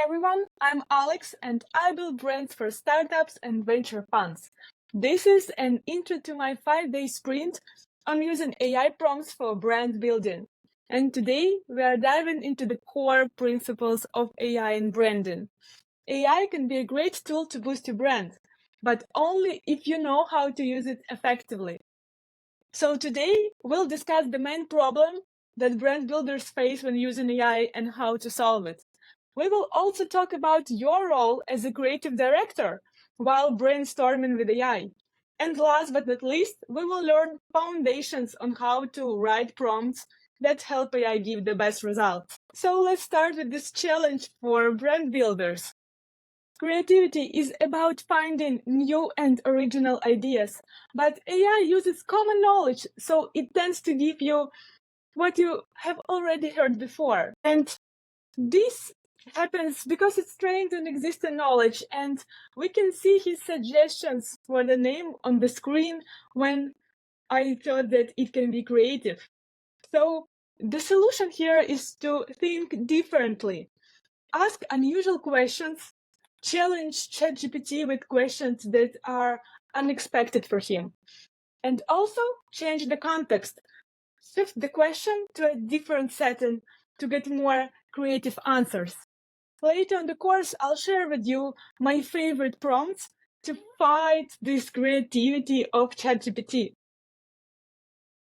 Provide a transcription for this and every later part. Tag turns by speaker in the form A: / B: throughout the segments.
A: everyone, I'm Alex and I build brands for startups and venture funds. This is an intro to my 5-day sprint on using AI prompts for brand building. And today we are diving into the core principles of AI and branding. AI can be a great tool to boost your brand, but only if you know how to use it effectively. So today we'll discuss the main problem that brand builders face when using AI and how to solve it. We will also talk about your role as a creative director while brainstorming with AI. And last but not least, we will learn foundations on how to write prompts that help AI give the best results. So let's start with this challenge for brand builders. Creativity is about finding new and original ideas, but AI uses common knowledge, so it tends to give you what you have already heard before. And this happens because it's trained on existing knowledge, and we can see his suggestions for the name on the screen when I thought that it can be creative. So the solution here is to think differently. Ask unusual questions, challenge ChatGPT with questions that are unexpected for him, and also change the context. Shift the question to a different setting to get more creative answers. Later in the course, I'll share with you my favorite prompts to fight this creativity of ChatGPT.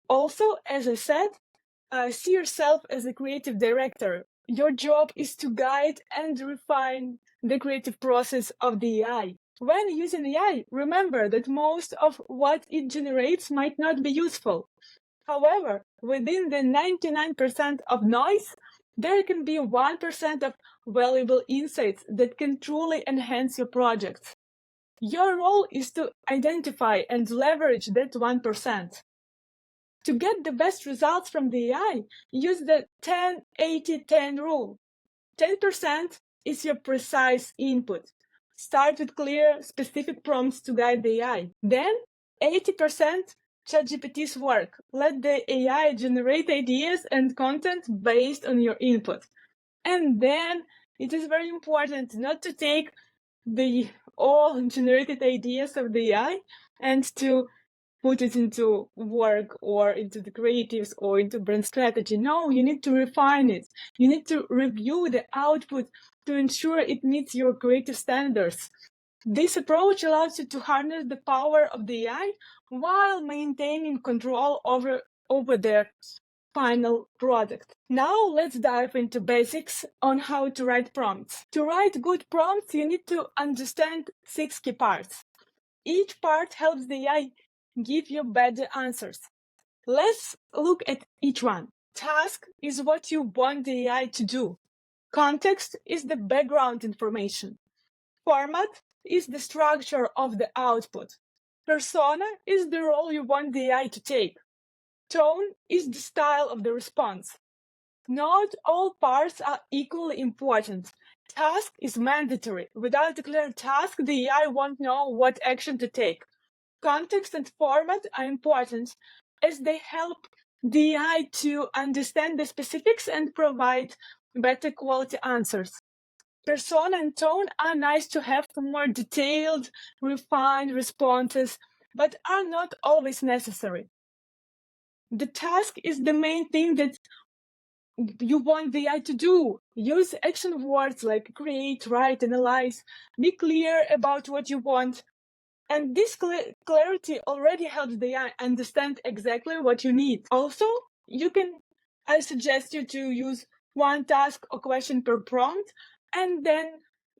A: Also, as I said, see yourself as a creative director. Your job is to guide and refine the creative process of the AI. When using AI, remember that most of what it generates might not be useful. However, within the 99% of noise, there can be 1% of valuable insights that can truly enhance your project. Your role is to identify and leverage that 1%. To get the best results from the AI, use the 10-80-10 rule. 10% is your precise input. Start with clear, specific prompts to guide the AI. Then 80% ChatGPT's work. Let the AI generate ideas and content based on your input. And then it is very important not to take the all generated ideas of the AI and to put it into work or into the creatives or into brand strategy. No, you need to refine it. You need to review the output to ensure it meets your creative standards. This approach allows you to harness the power of the AI while maintaining control over their final product. Now let's dive into basics on how to write prompts. To write good prompts, you need to understand 6 key parts. Each part helps the AI give you better answers. Let's look at each one. Task is what you want the AI to do. Context is the background information. Format is the structure of the output. Persona is the role you want the AI to take. Tone is the style of the response. Not all parts are equally important. Task is mandatory. Without a clear task, the AI won't know what action to take. Context and format are important as they help the AI to understand the specifics and provide better quality answers. Persona and tone are nice to have for more detailed, refined responses, but are not always necessary. The task is the main thing that you want the AI to do. Use action words like create, write, analyze. Be clear about what you want. And this clarity already helps the AI understand exactly what you need. Also, I suggest you to use one task or question per prompt, and then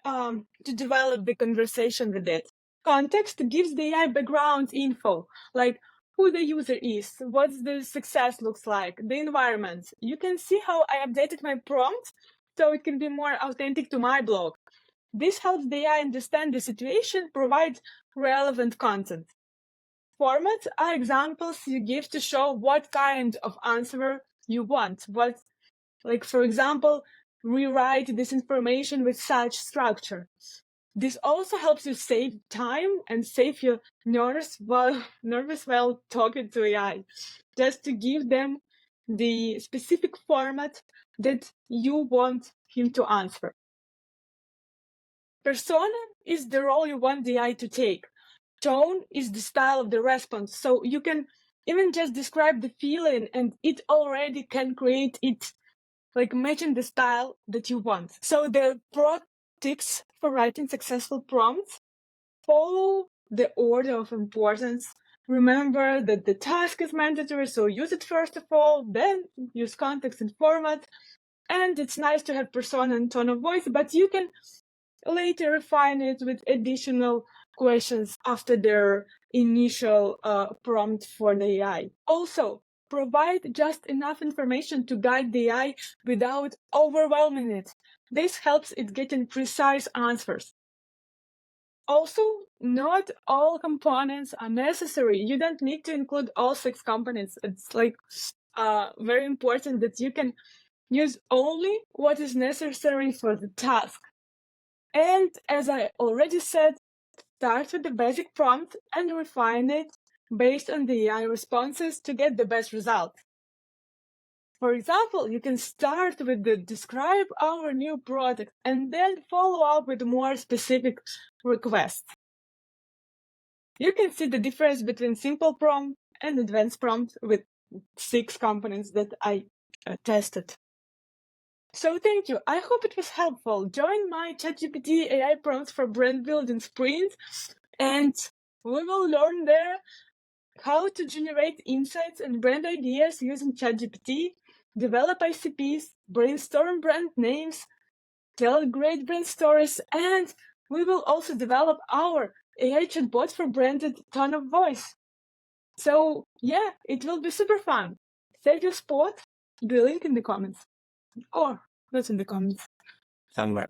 A: to develop the conversation with it. Context gives the AI background info, like who the user is, what the success looks like, the environment. You can see how I updated my prompt so it can be more authentic to my blog. This helps the AI understand the situation, provide relevant content. Formats are examples you give to show what kind of answer you want. Like, for example, rewrite this information with such structure. This also helps you save time and save your nerves while talking to AI, just to give them the specific format that you want him to answer. Persona is the role you want the AI to take. Tone is the style of the response. So you can even just describe the feeling and it already can create it, like matching the style that you want. So the pro tips for writing successful prompts: follow the order of importance. Remember that the task is mandatory, so use it first of all, then use context and format. And it's nice to have persona and tone of voice, but you can later refine it with additional questions after their initial prompt for the AI. Also, provide just enough information to guide the AI without overwhelming it. This helps it getting precise answers. Also, not all components are necessary. You don't need to include all 6 components. It's like very important that you can use only what is necessary for the task. And as I already said, start with the basic prompt and refine it based on the AI responses to get the best result. For example, you can start with the describe our new product and then follow up with more specific requests. You can see the difference between simple prompt and advanced prompt with 6 components that I tested. So thank you. I hope it was helpful. Join my ChatGPT AI prompts for brand building sprint, and we will learn there how to generate insights and brand ideas using ChatGPT, develop ICPs, brainstorm brand names, tell great brand stories, and we will also develop our AI chatbot for branded tone of voice. So yeah, it will be super fun. Save your spot, the link in the comments. Or not in the comments.
B: Somewhere.